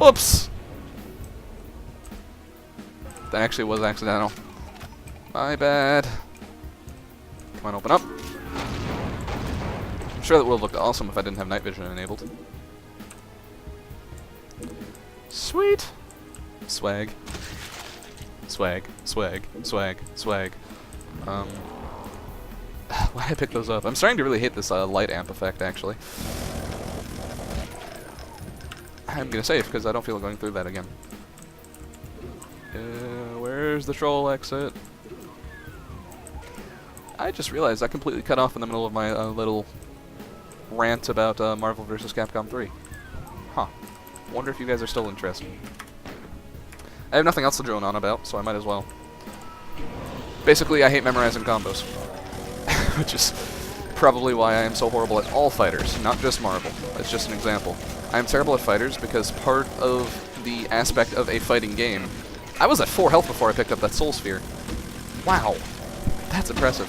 Whoops! That actually was accidental. My bad. Come on, open up. I'm sure that would have looked awesome if I didn't have night vision enabled. Sweet! Swag. Swag, swag, swag, swag. Why did I pick those up? I'm starting to really hate this light amp effect, actually. I'm gonna save, because I don't feel like going through that again. Where's the troll exit? I just realized I completely cut off in the middle of my little rant about Marvel vs. Capcom 3. Huh. Wonder if you guys are still interested. I have nothing else to drone on about, so I might as well. Basically, I hate memorizing combos. Which is probably why I am so horrible at all fighters, not just Marvel. That's just an example. I am terrible at fighters because part of the aspect of a fighting game... I was at 4 health before I picked up that Soul Sphere. Wow. That's impressive.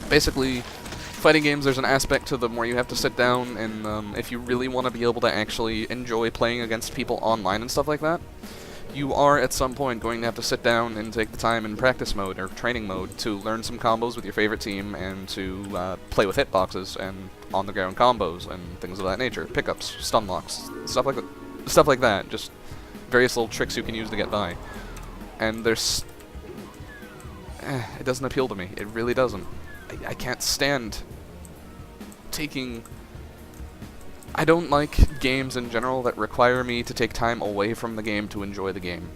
Basically, fighting games, there's an aspect to them where you have to sit down and if you really want to be able to actually enjoy playing against people online and stuff like that, you are at some point going to have to sit down and take the time in practice mode or training mode to learn some combos with your favorite team and to play with hitboxes and on-the-ground combos and things of that nature. Pickups, stun locks, stuff like that. Just various little tricks you can use to get by. And there's... it doesn't appeal to me. It really doesn't. I can't stand taking... I don't like games in general that require me to take time away from the game to enjoy the game.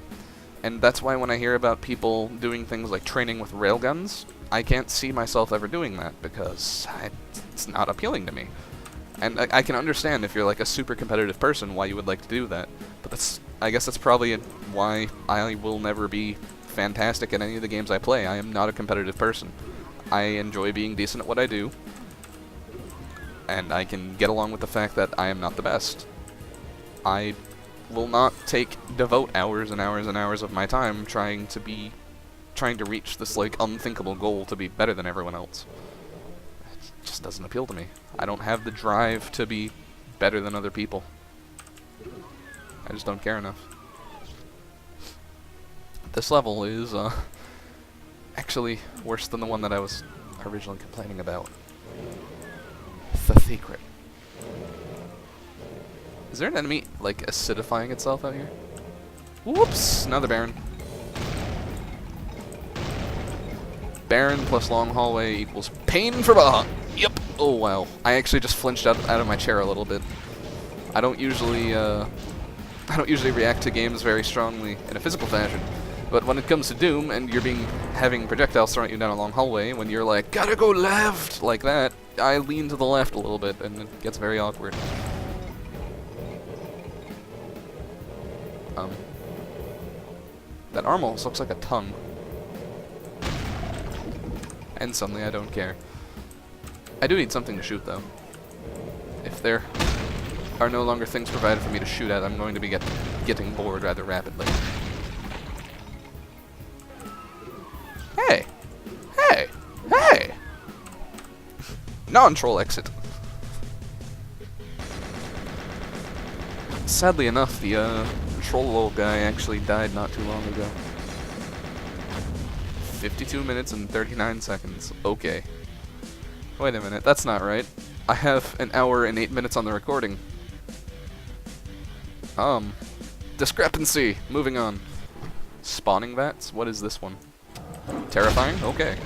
And that's why when I hear about people doing things like training with railguns, I can't see myself ever doing that because it's not appealing to me. And I can understand if you're like a super competitive person why you would like to do that, but I guess that's probably why I will never be fantastic at any of the games I play. I am not a competitive person. I enjoy being decent at what I do, and I can get along with the fact that I am not the best. I will not devote hours and hours and hours of my time trying to reach this like unthinkable goal to be better than everyone else. It just doesn't appeal to me. I don't have the drive to be better than other people. I just don't care enough. This level is actually worse than the one that I was originally complaining about. The secret. Is there an enemy, like, acidifying itself out here? Whoops! Another Baron. Baron plus long hallway equals pain for Baja. Yep. Oh wow. I actually just flinched out of my chair a little bit. I don't usually react to games very strongly in a physical fashion. But when it comes to Doom, and you're having projectiles thrown at you down a long hallway, when you're like, gotta go left, like that, I lean to the left a little bit, and it gets very awkward. That arm almost looks like a tongue. And suddenly I don't care. I do need something to shoot, though. If there are no longer things provided for me to shoot at, I'm going to be getting bored rather rapidly. Hey! Hey! Hey! Non-troll exit. Sadly enough, the troll guy actually died not too long ago. 52 minutes and 39 seconds. Okay. Wait a minute, that's not right. I have an hour and 8 minutes on the recording. Discrepancy! Moving on. Spawning vats? What is this one? Terrifying? Okay.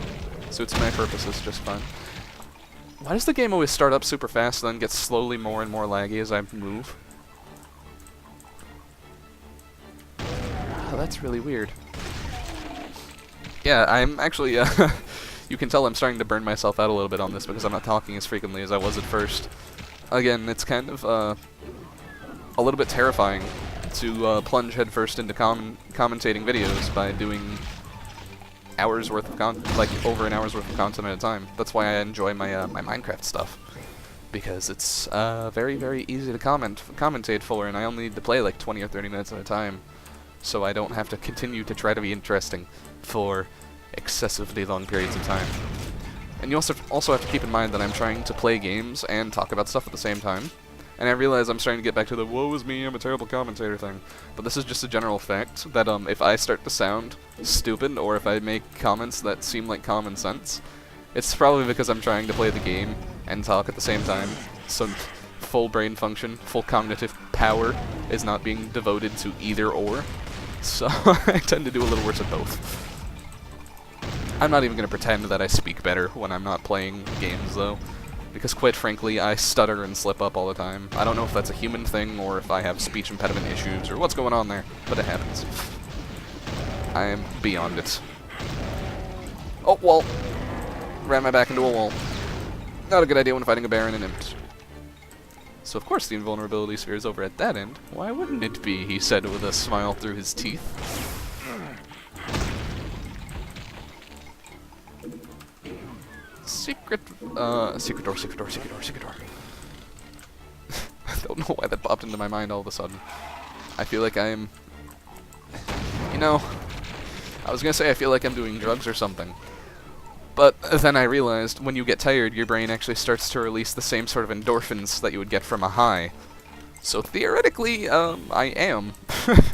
Suits my purposes just fine. Why does the game always start up super fast and then get slowly more and more laggy as I move? Oh, that's really weird. Yeah, I'm actually, you can tell I'm starting to burn myself out a little bit on this because I'm not talking as frequently as I was at first. Again, it's kind of, a little bit terrifying to plunge headfirst into commentating videos by doing hours worth of like over an hour's worth of content at a time. That's why I enjoy my my Minecraft stuff, because it's very, very easy to commentate for, and I only need to play like 20 or 30 minutes at a time, so I don't have to continue to try to be interesting for excessively long periods of time. And you also have to keep in mind that I'm trying to play games and talk about stuff at the same time, And I realize I'm starting to get back to the woe is me, I'm a terrible commentator thing. But this is just a general fact that if I start to sound stupid, or if I make comments that seem like common sense, it's probably because I'm trying to play the game and talk at the same time. So full brain function, full cognitive power is not being devoted to either or. So I tend to do a little worse at both. I'm not even going to pretend that I speak better when I'm not playing games, though. Because quite frankly, I stutter and slip up all the time. I don't know if that's a human thing, or if I have speech impediment issues, or what's going on there, but it happens. I am beyond it. Oh, wall. Ran my back into a wall. Not a good idea when fighting a Baron and Imps. So of course the invulnerability sphere is over at that end. Why wouldn't it be, he said with a smile through his teeth. Secret door. I don't know why that popped into my mind all of a sudden. I feel like I'm... You know, I was gonna say I feel like I'm doing drugs or something. But then I realized when you get tired, your brain actually starts to release the same sort of endorphins that you would get from a high. So theoretically, I am.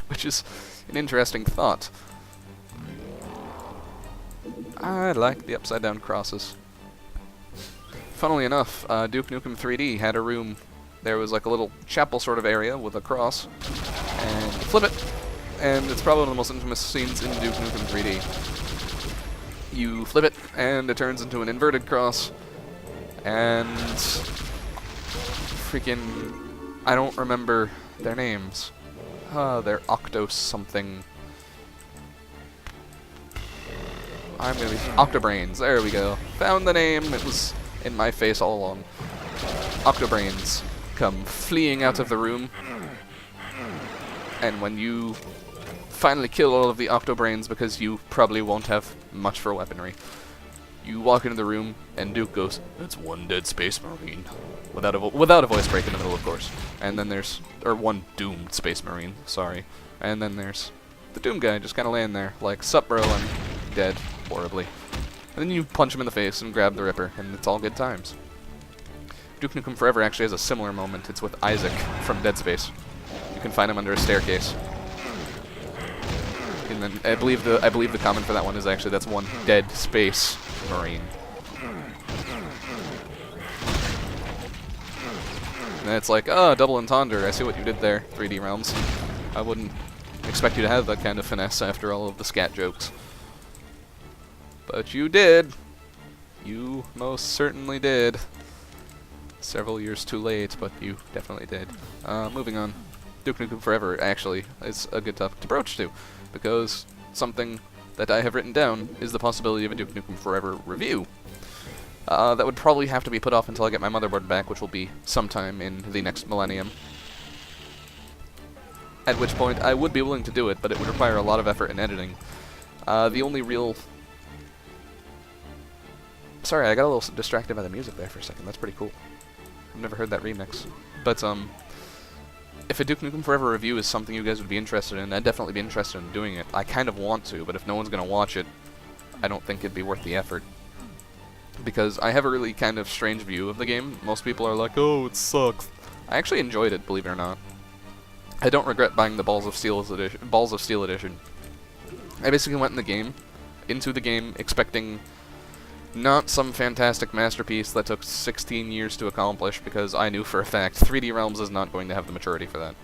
Which is an interesting thought. I like the upside down crosses. Funnily enough, Duke Nukem 3D had a room. There was like a little chapel sort of area with a cross. And flip it! And it's probably one of the most infamous scenes in Duke Nukem 3D. You flip it, and it turns into an inverted cross. And... freaking... I don't remember their names. They're Octos something. I'm gonna be... Octobrains, there we go. Found the name, it was in my face all along. Octobrains come fleeing out of the room, and when you finally kill all of the Octobrains, because you probably won't have much for weaponry, you walk into the room, and Duke goes, "That's one dead Space Marine," without a voice break in the middle, of course. And then there's, or one doomed Space Marine, sorry. And then there's the Doom guy just kind of laying there, like, "Sup, bro, I'm dead, horribly." And then you punch him in the face and grab the Ripper, and it's all good times. Duke Nukem Forever actually has a similar moment. It's with Isaac from Dead Space. You can find him under a staircase. And then I believe the comment for that one is actually that's one dead Space Marine. And it's like, oh, double entendre. I see what you did there, 3D Realms. I wouldn't expect you to have that kind of finesse after all of the scat jokes. But you did. You most certainly did. Several years too late, but you definitely did. Moving on. Duke Nukem Forever, actually, is a good topic to broach to, because something that I have written down is the possibility of a Duke Nukem Forever review. That would probably have to be put off until I get my motherboard back, which will be sometime in the next millennium. At which point, I would be willing to do it, but it would require a lot of effort in editing. The only real... Sorry, I got a little distracted by the music there for a second. That's pretty cool. I've never heard that remix. But, if a Duke Nukem Forever review is something you guys would be interested in, I'd definitely be interested in doing it. I kind of want to, but if no one's going to watch it, I don't think it'd be worth the effort. Because I have a really kind of strange view of the game. Most people are like, oh, it sucks. I actually enjoyed it, believe it or not. I don't regret buying the Balls of Steel edition. I basically went into the game expecting not some fantastic masterpiece that took 16 years to accomplish, because I knew for a fact 3D Realms is not going to have the maturity for that.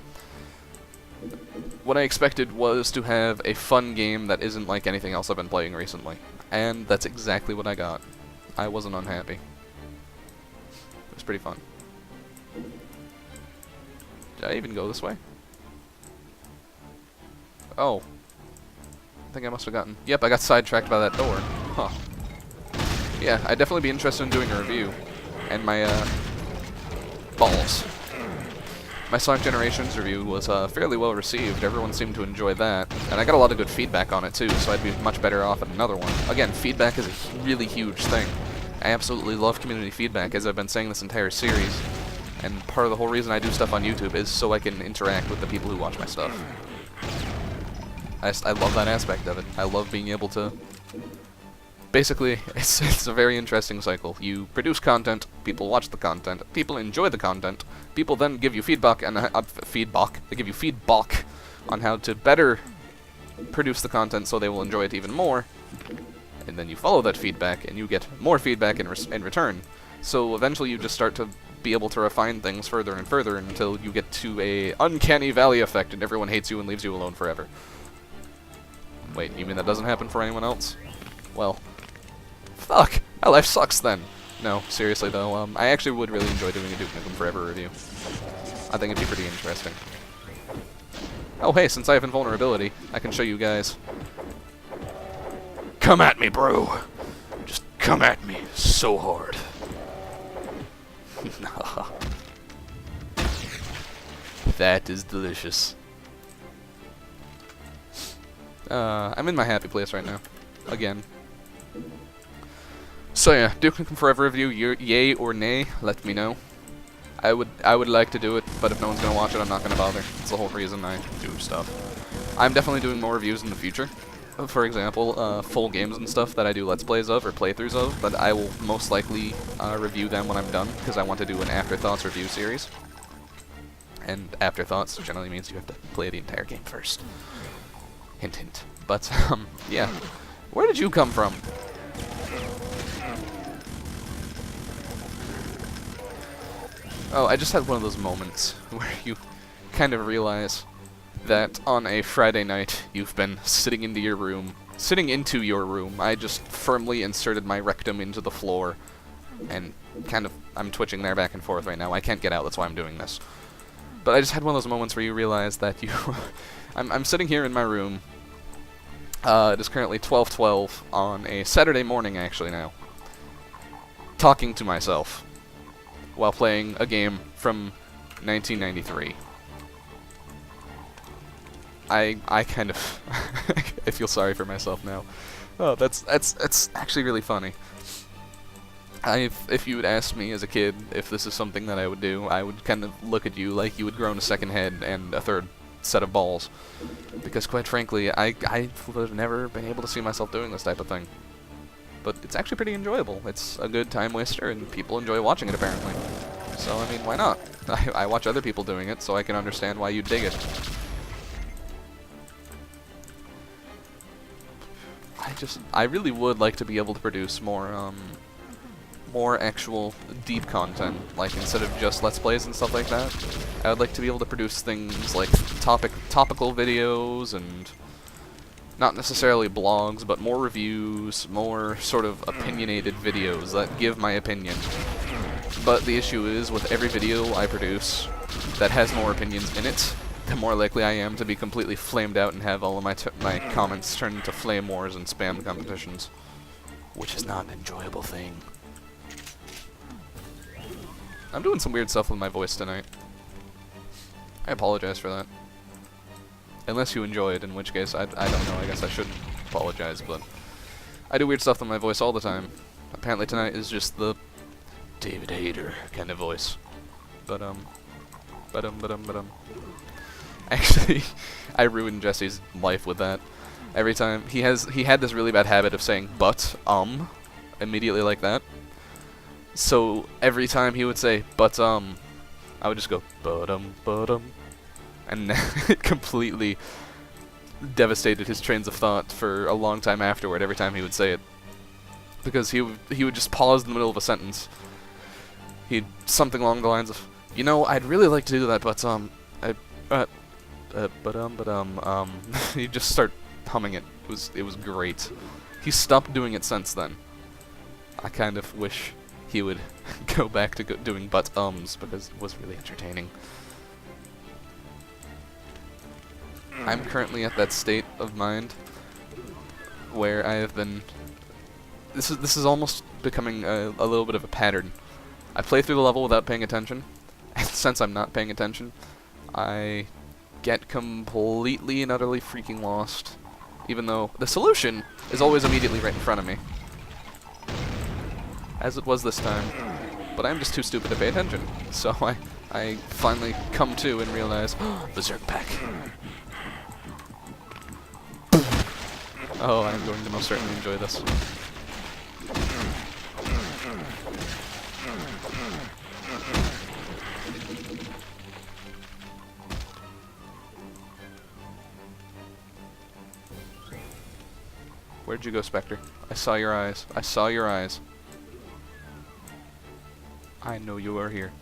What I expected was to have a fun game that isn't like anything else I've been playing recently. And that's exactly what I got. I wasn't unhappy. It was pretty fun. Did I even go this way? Oh. I think I must have gotten... Yep, I got sidetracked by that door. Huh. Yeah, I'd definitely be interested in doing a review. And my, balls. My Sonic Generations review was, fairly well received. Everyone seemed to enjoy that. And I got a lot of good feedback on it, too, so I'd be much better off at another one. Again, feedback is a really huge thing. I absolutely love community feedback, as I've been saying this entire series. And part of the whole reason I do stuff on YouTube is so I can interact with the people who watch my stuff. I love that aspect of it. I love being able to basically, it's a very interesting cycle. You produce content, people watch the content, people enjoy the content, people then give you feedback, and they give you feedback on how to better produce the content so they will enjoy it even more, and then you follow that feedback, and you get more feedback in return. So eventually you just start to be able to refine things further and further until you get to a uncanny valley effect and everyone hates you and leaves you alone forever. Wait, you mean that doesn't happen for anyone else? Well, fuck! My life sucks then! No, seriously though, I actually would really enjoy doing a Duke Nukem Forever review. I think it'd be pretty interesting. Oh hey, since I have invulnerability, I can show you guys. Come at me, bro! Just come at me so hard. That is delicious. I'm in my happy place right now. Again. So yeah, Duke Nukem Forever review, yay or nay, let me know. I would like to do it, but if no one's gonna watch it, I'm not gonna bother. That's the whole reason I do stuff. I'm definitely doing more reviews in the future. For example, full games and stuff that I do Let's Plays of, or playthroughs of, but I will most likely review them when I'm done, because I want to do an Afterthoughts review series. And Afterthoughts generally means you have to play the entire game first. Hint, hint. But, yeah. Where did you come from? Oh, I just had one of those moments where you kind of realize that on a Friday night you've been sitting into your room. I just firmly inserted my rectum into the floor, and I'm twitching there back and forth right now. I can't get out, that's why I'm doing this. But I just had one of those moments where you realize that you... I'm sitting here in my room. It is currently 12:12 on a Saturday morning, actually, now. Talking to myself while playing a game from 1993. I kind of... I feel sorry for myself now. Oh, that's actually really funny. If you would ask me as a kid if this is something that I would do, I would kind of look at you like you had grown a second head and a third set of balls. Because quite frankly, I would have never been able to see myself doing this type of thing. But it's actually pretty enjoyable. It's a good time waster, and people enjoy watching it apparently. So, I mean, why not? I watch other people doing it, so I can understand why you dig it. I really would like to be able to produce more actual deep content, like instead of just Let's Plays and stuff like that. I would like to be able to produce things like topical videos and not necessarily blogs, but more reviews, more sort of opinionated videos that give my opinion. But the issue is, with every video I produce that has more opinions in it, the more likely I am to be completely flamed out and have all of my comments turn into flame wars and spam competitions. Which is not an enjoyable thing. I'm doing some weird stuff with my voice tonight. I apologize for that. Unless you enjoy it, in which case, I don't know, I guess I shouldn't apologize, but... I do weird stuff with my voice all the time. Apparently tonight is just the David Hayter kind of voice. Actually, I ruined Jesse's life with that. Every time, he had this really bad habit of saying immediately like that. So every time he would say I would just go and it completely devastated his trains of thought for a long time afterward every time he would say it. Because he would just pause in the middle of a sentence. He'd something along the lines of, you know, I'd really like to do that, he'd just start humming it. It was great. He stopped doing it since then. I kind of wish he would go back to doing because it was really entertaining. I'm currently at that state of mind where I have been... This is almost becoming a little bit of a pattern. I play through the level without paying attention, and since I'm not paying attention, I get completely and utterly freaking lost, even though the solution is always immediately right in front of me. As it was this time, but I'm just too stupid to pay attention, so I finally come to and realize, Berserk Pack. Oh, I'm going to most certainly enjoy this. Where'd you go, Spectre? I saw your eyes. I saw your eyes. I know you are here.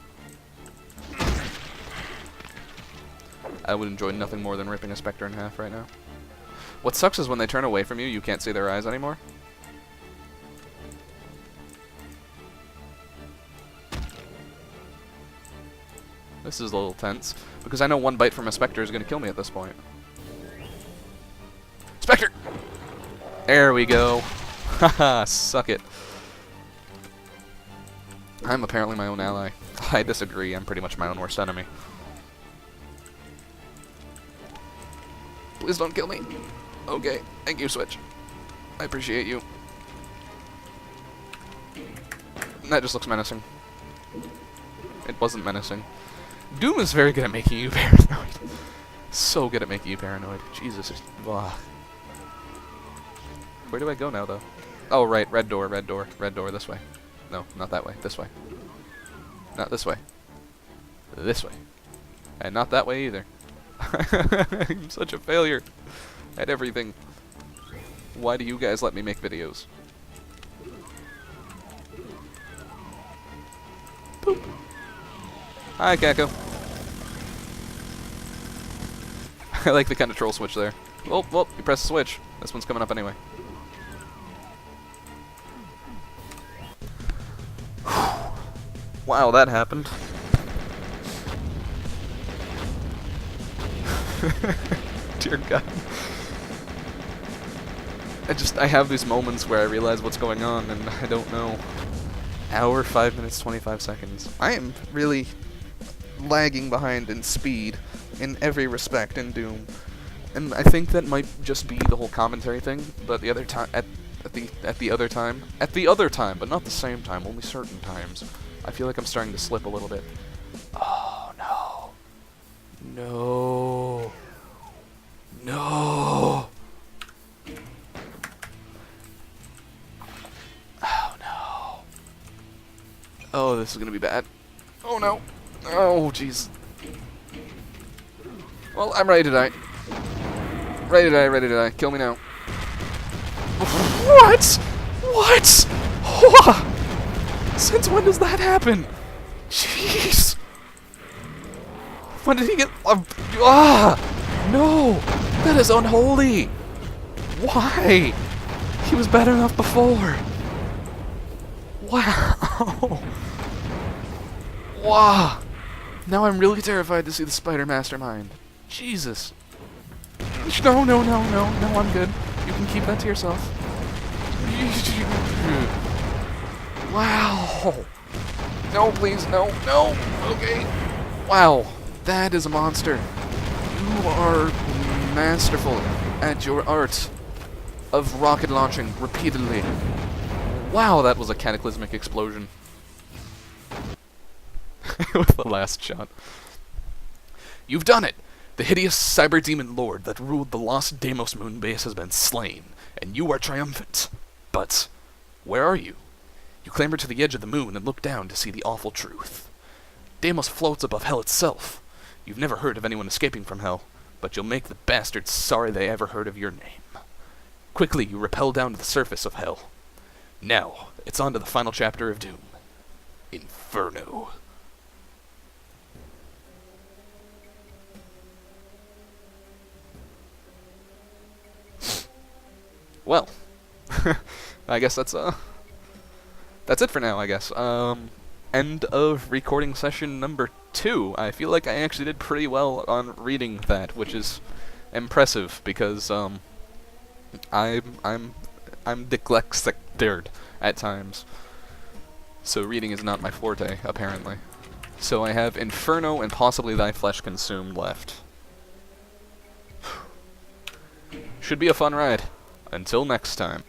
I would enjoy nothing more than ripping a Spectre in half right now. What sucks is when they turn away from you, you can't see their eyes anymore. This is a little tense, because I know one bite from a Spectre is going to kill me at this point. Spectre! There we go. Haha, suck it. I'm apparently my own ally. I disagree, I'm pretty much my own worst enemy. Please don't kill me. Okay, thank you, Switch. I appreciate you. That just looks menacing. It wasn't menacing. Doom is very good at making you paranoid. So good at making you paranoid. Jesus. Ugh. Where do I go now, though? Oh, right. Red door, red door, red door. This way. No, not that way. This way. Not this way. This way. And not that way either. I'm such a failure at everything. Why do you guys let me make videos? Boop. Hi, Kako. I like the kind of troll switch there. Oh, well, you press the switch. This one's coming up anyway. Wow, that happened. Dear God. I have these moments where I realize what's going on and I don't know. Hour, 5 minutes, 25 seconds. I am really lagging behind in speed in every respect in Doom. And I think that might just be the whole commentary thing, but the other time at the other time, but not the same time, only certain times. I feel like I'm starting to slip a little bit. Oh no. No. No. Oh no. Oh, this is gonna be bad. Oh no. Oh jeez. Well, I'm ready to die. Ready to die, ready to die. Kill me now. What? What? Since when does that happen? Jeez. When did he get... No! That is unholy! Why? He was bad enough before. Wow. Wow. Now I'm really terrified to see the Spider Mastermind. Jesus. No, no, no, no, no, I'm good. You can keep that to yourself. Wow. No, please, no, no. Okay. Wow. That is a monster. You are masterful at your art of rocket launching repeatedly. Wow, that was a cataclysmic explosion. With the last shot. You've done it! The hideous Cyberdemon Lord that ruled the lost Deimos moon base has been slain, and you are triumphant. But where are you? You clamber to the edge of the moon and look down to see the awful truth. Deimos floats above hell itself. You've never heard of anyone escaping from hell, but you'll make the bastards sorry they ever heard of your name. Quickly, you rappel down to the surface of hell. Now, it's on to the final chapter of Doom. Inferno. Well, I guess that's it for now, I guess. End of recording session number 2. I feel like I actually did pretty well on reading that, which is impressive because I'm dyslexic at times. So reading is not my forte, apparently. So I have Inferno and possibly Thy Flesh Consumed left. Should be a fun ride. Until next time.